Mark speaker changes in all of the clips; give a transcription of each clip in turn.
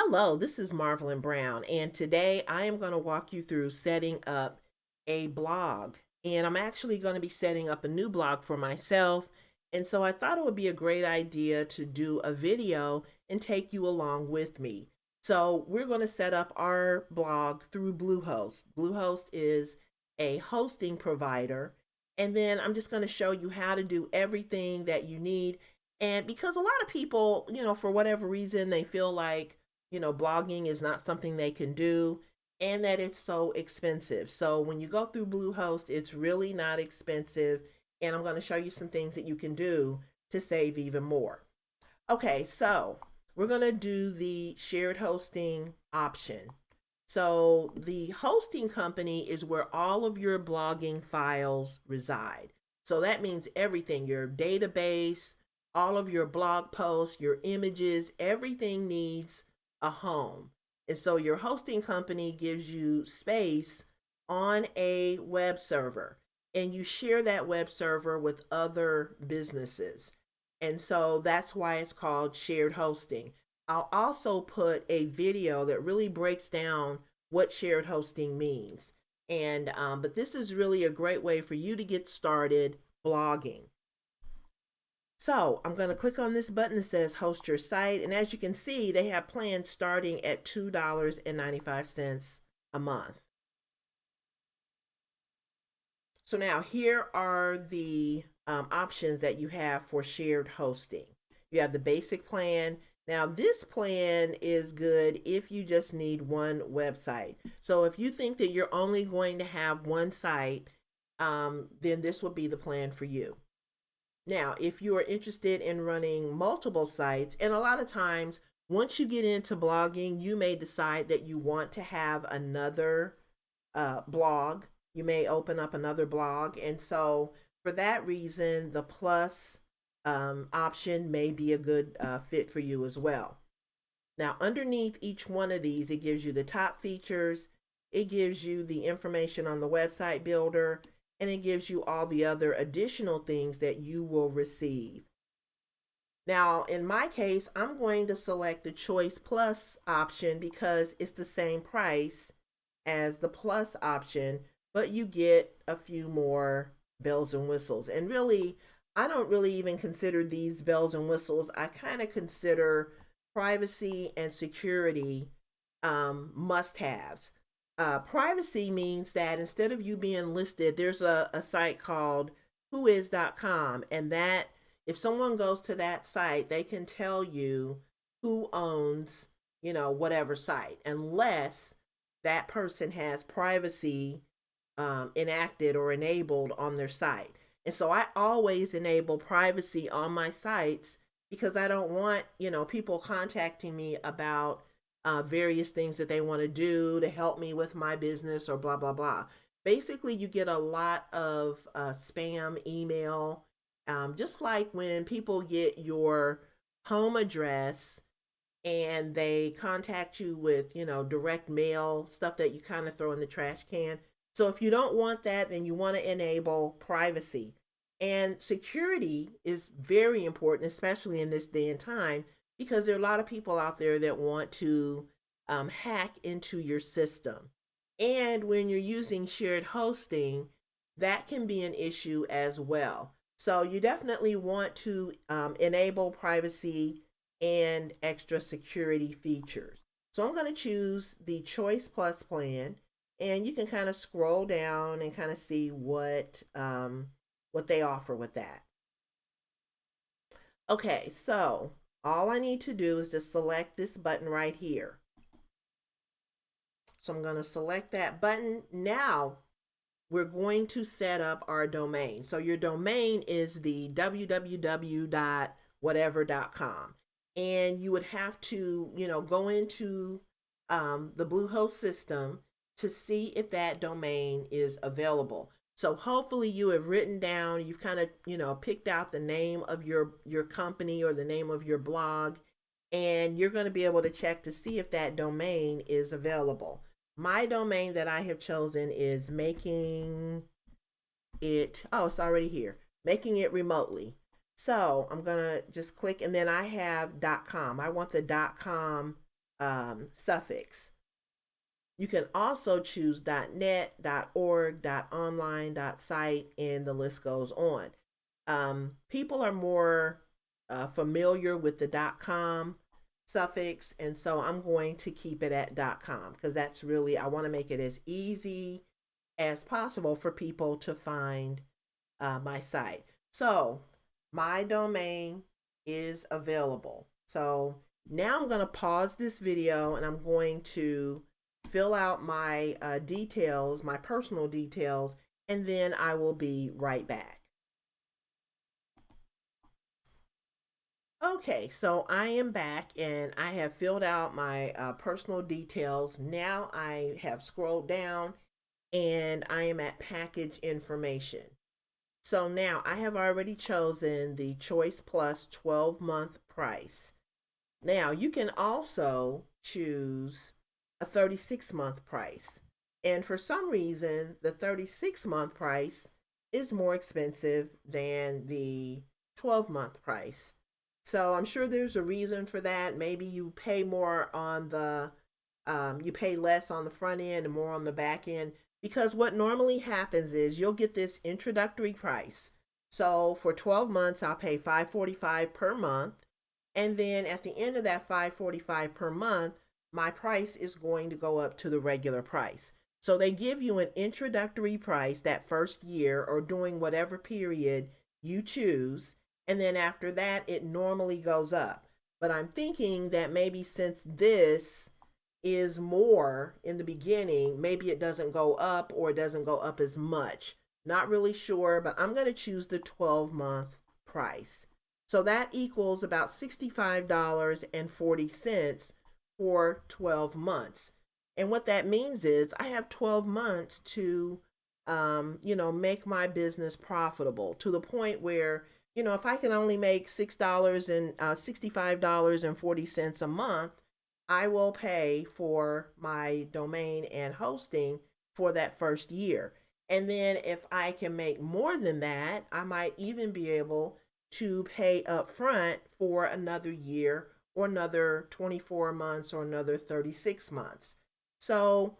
Speaker 1: Hello, this is Marvelyn Brown, and today I am going to walk you through setting up a blog. And I'm actually going to be setting up a new blog for myself. And so I thought it would be a great idea to do a video and take you along with me. So we're going to set up our blog through BlueHost. BlueHost is a hosting provider. And then I'm just going to show you how to do everything that you need. And because a lot of people, for whatever reason, they feel like blogging is not something they can do and that it's so expensive. So when you go through Bluehost, it's really not expensive. And I'm going to show you some things that you can do to save even more. Okay, so we're going to do the shared hosting option. So the hosting company is where all of your blogging files reside. So that means everything, your database, all of your blog posts, your images, everything needs a home. And so your hosting company gives you space on a web server, and you share that web server with other businesses. And so that's why it's called shared hosting. I'll also put a video that really breaks down what shared hosting means. And but this is really a great way for you to get started blogging. So I'm going to click on this button that says host your site. And as you can see, they have plans starting at $2.95 a month. So now here are the options that you have for shared hosting. You have the basic plan. Now this plan is good if you just need one website. So if you think that you're only going to have one site, then this will be the plan for you. Now, if you are interested in running multiple sites, and a lot of times once you get into blogging, you may decide that you want to have another blog. You may open up another blog. And so for that reason, the plus option may be a good fit for you as well. Now, underneath each one of these, it gives you the top features. It gives you the information on the website builder, and it gives you all the other additional things that you will receive. Now, in my case, I'm going to select the Choice Plus option because it's the same price as the Plus option, but you get a few more bells and whistles. And really, I don't really even consider these bells and whistles. I kind of consider privacy and security must-haves. Privacy means that instead of you being listed, there's a site called whois.com, and that if someone goes to that site, they can tell you who owns, whatever site, unless that person has privacy enacted or enabled on their site. And so I always enable privacy on my sites because I don't want, people contacting me about various things that they want to do to help me with my business or blah, blah, blah. Basically, you get a lot of spam email, just like when people get your home address and they contact you with, direct mail, stuff that you kind of throw in the trash can. So if you don't want that, then you want to enable privacy. And security is very important, especially in this day and time, because there are a lot of people out there that want to hack into your system. And when you're using shared hosting, that can be an issue as well. So you definitely want to enable privacy and extra security features. So I'm going to choose the Choice Plus plan, and you can kind of scroll down and kind of see what they offer with that. Okay, so all I need to do is just select this button right here. So I'm going to select that button. Now we're going to set up our domain. So your domain is the www.whatever.com. And you would have to, go into the Bluehost system to see if that domain is available. So hopefully you have written down, you've kind of, picked out the name of your company or the name of your blog, and you're going to be able to check to see if that domain is available. My domain that I have chosen is making it, oh, it's already here, making it remotely. So I'm going to just click, and then I have .com. I want the .com suffix. You can also choose .net, .org, .online, .site, and the list goes on. People are more familiar with the .com suffix, and so I'm going to keep it at .com because that's really, I want to make it as easy as possible for people to find my site. So my domain is available. So now I'm going to pause this video and I'm going to fill out my details, my personal details, and then I will be right back. Okay, so I am back and I have filled out my personal details. Now I have scrolled down and I am at package information. So now I have already chosen the Choice Plus 12-month price. Now you can also choose a 36-month price. And for some reason, the 36-month price is more expensive than the 12-month price. So I'm sure there's a reason for that. Maybe you pay more on the, you pay less on the front end and more on the back end. Because what normally happens is you'll get this introductory price. So for 12 months, I'll pay $5.45 per month. And then at the end of that $5.45 per month, my price is going to go up to the regular price. So they give you an introductory price that first year or during whatever period you choose. And then after that, it normally goes up. But I'm thinking that maybe since this is more in the beginning, maybe it doesn't go up or it doesn't go up as much. Not really sure, but I'm going to choose the 12-month price. So that equals about $65.40 for 12 months. And what that means is I have 12 months to, make my business profitable to the point where, if I can only make $65.40 a month, I will pay for my domain and hosting for that first year. And then if I can make more than that, I might even be able to pay up front for another year or another 24 months or another 36 months. So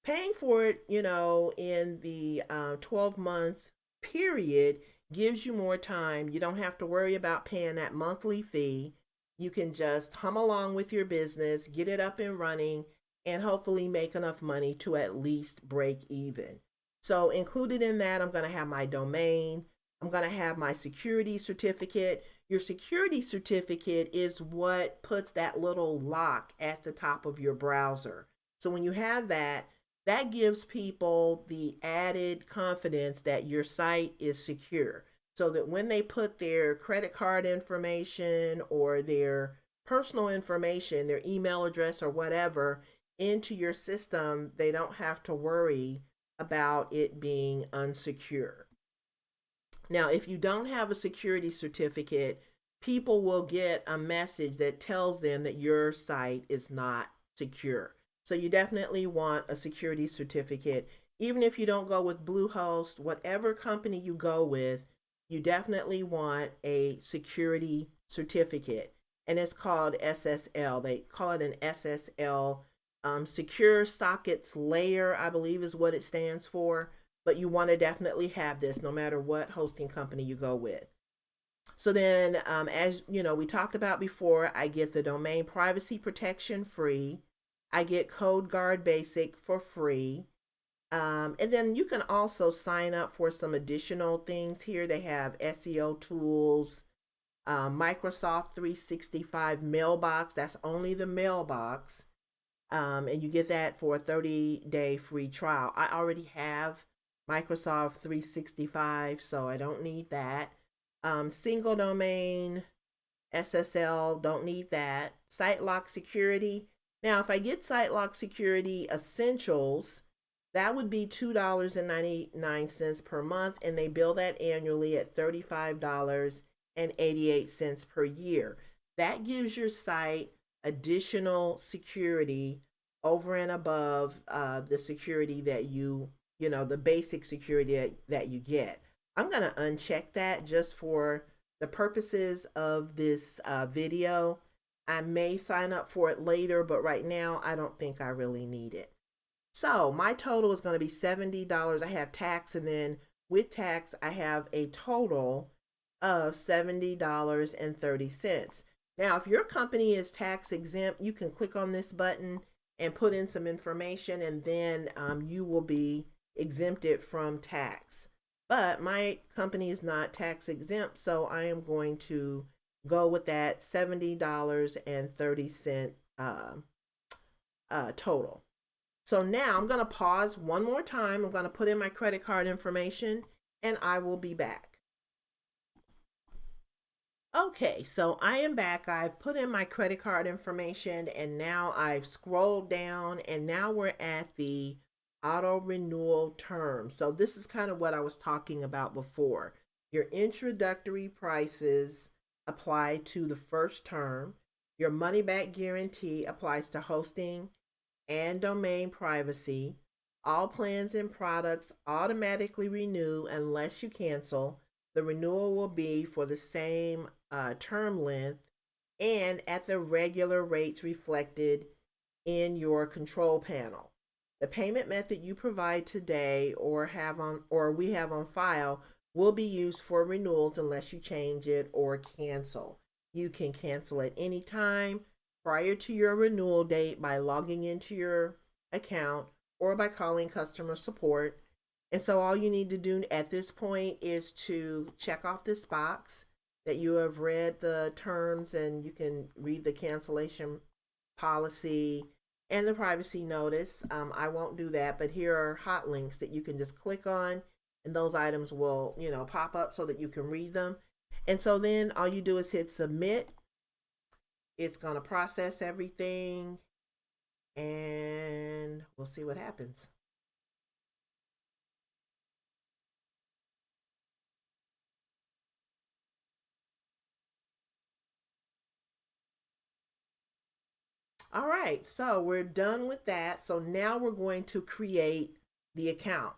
Speaker 1: paying for it, in the 12-month period gives you more time. You don't have to worry about paying that monthly fee. You can just hum along with your business, get it up and running, and hopefully make enough money to at least break even. So included in that, I'm going to have my domain. I'm going to have my security certificate. Your security certificate is what puts that little lock at the top of your browser. So when you have that, that gives people the added confidence that your site is secure. So that when they put their credit card information or their personal information, their email address or whatever, into your system, they don't have to worry about it being unsecure. Now, if you don't have a security certificate, people will get a message that tells them that your site is not secure. So you definitely want a security certificate. Even if you don't go with BlueHost, whatever company you go with, you definitely want a security certificate. And it's called SSL. They call it an SSL, Secure Sockets Layer, I believe is what it stands for. But you want to definitely have this no matter what hosting company you go with. So then, as we talked about before, I get the domain privacy protection free. I get Code Guard Basic for free. And then you can also sign up for some additional things here. They have SEO tools, Microsoft 365 mailbox. That's only the mailbox. And you get that for a 30-day free trial. I already have Microsoft 365, so I don't need that. Single domain, SSL, don't need that. Site lock security. Now, if I get Site Lock Security Essentials, that would be $2.99 per month, and they bill that annually at $35.88 per year. That gives your site additional security over and above the security that the basic security that you get. I'm going to uncheck that just for the purposes of this video. I may sign up for it later, but right now I don't think I really need it. So my total is going to be $70. I have tax, and then with tax, I have a total of $70.30. Now, if your company is tax exempt, you can click on this button and put in some information, and then you will be exempted from tax. But my company is not tax exempt, so I am going to go with that $70.30 total. So now I'm going to pause one more time. I'm going to put in my credit card information and I will be back. Okay, so I am back. I've put in my credit card information and now I've scrolled down and now we're at the auto renewal term. So this is kind of what I was talking about before. Your introductory prices apply to the first term. Your money back guarantee applies to hosting and domain privacy. All plans and products automatically renew unless you cancel. The renewal will be for the same term length and at the regular rates reflected in your control panel. The payment method you provide today or we have on file will be used for renewals unless you change it or cancel. You can cancel at any time prior to your renewal date by logging into your account or by calling customer support. And so all you need to do at this point is to check off this box that you have read the terms and you can read the cancellation policy and the privacy notice. I won't do that, but here are hot links that you can just click on and those items will, pop up so that you can read them. And so then all you do is hit submit. It's going to process everything and we'll see what happens. All right, so we're done with that. So now we're going to create the account.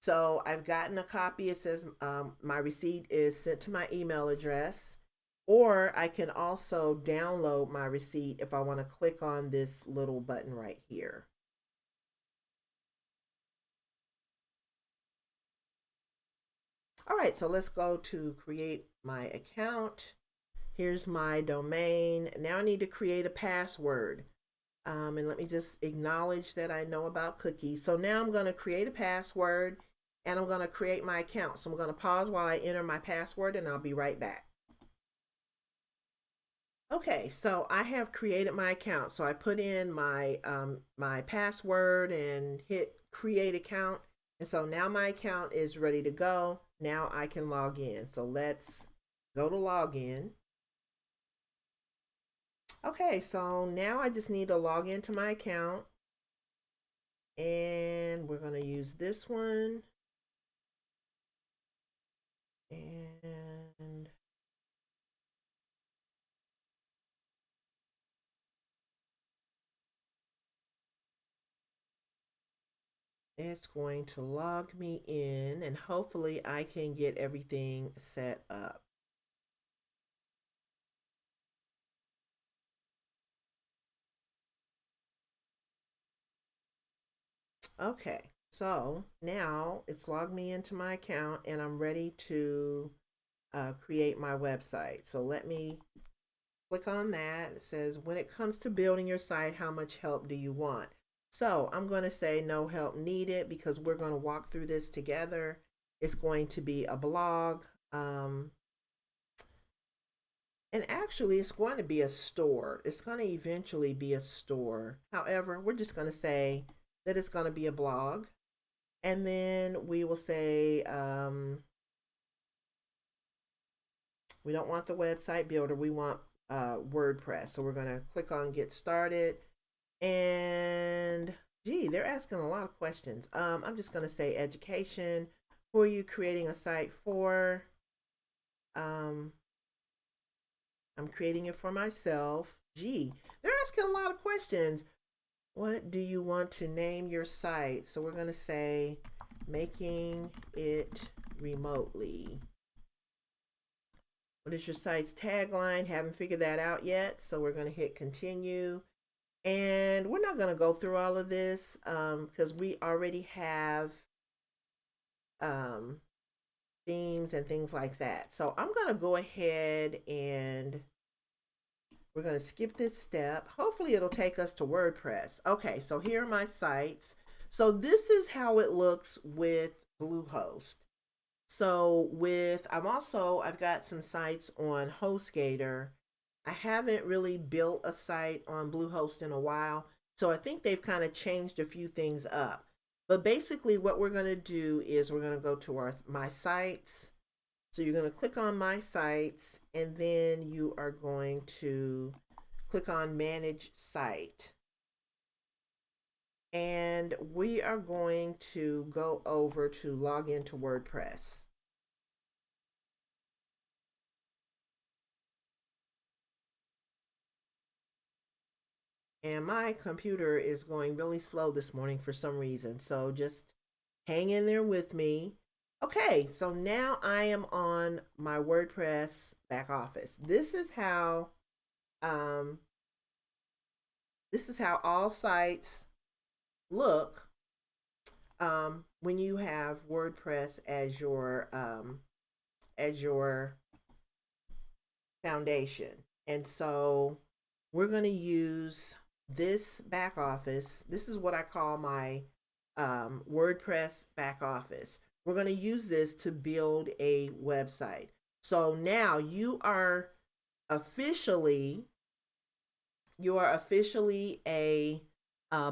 Speaker 1: So I've gotten a copy. It says my receipt is sent to my email address, or I can also download my receipt if I want to click on this little button right here. All right, so let's go to create my account. Here's my domain. Now I need to create a password. And let me just acknowledge that I know about cookies. So now I'm going to create a password and I'm going to create my account. So I'm going to pause while I enter my password and I'll be right back. Okay, so I have created my account. So I put in my password and hit create account. And so now my account is ready to go. Now I can log in. So let's go to login. Okay, so now I just need to log into my account. And we're going to use this one. And it's going to log me in and hopefully I can get everything set up. Okay, so now it's logged me into my account and I'm ready to create my website. So let me click on that. It says, when it comes to building your site, how much help do you want? So I'm going to say no help needed because we're going to walk through this together. It's going to be a blog. And actually, it's going to be a store. It's going to eventually be a store. However, we're just going to say that it's going to be a blog. And then we will say, we don't want the website builder. We want WordPress. So we're going to click on get started. And gee, they're asking a lot of questions. I'm just going to say education. Who are you creating a site for? I'm creating it for myself. Gee, they're asking a lot of questions. What do you want to name your site? So we're going to say making it remotely. What is your site's tagline? Haven't figured that out yet. So we're going to hit continue. And we're not going to go through all of this because we already have um, themes and things like that. So I'm going to go ahead and we're going to skip this step. Hopefully it'll take us to WordPress. Okay, so here are my sites. So this is how it looks with BlueHost. So I've got some sites on HostGator. I haven't really built a site on BlueHost in a while, so I think they've kind of changed a few things up. But basically what we're going to do is we're going to go to my sites. So you're going to click on my sites and then you are going to click on manage site. And we are going to go over to log into WordPress. And my computer is going really slow this morning for some reason. So just hang in there with me. Okay, so now I am on my WordPress back office. Um, this is how all sites look when you have WordPress as your foundation. And so we're going to use this back office. This is what I call my WordPress back office. We're going to use this to build a website. So now you are officially a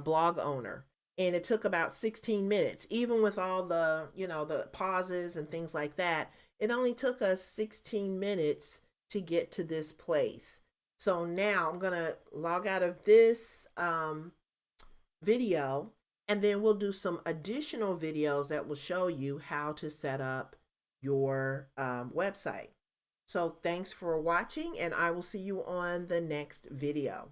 Speaker 1: blog owner. And it took about 16 minutes, even with all the, the pauses and things like that. It only took us 16 minutes to get to this place. So now I'm going to log out of this video, and then we'll do some additional videos that will show you how to set up your website. So thanks for watching, and I will see you on the next video.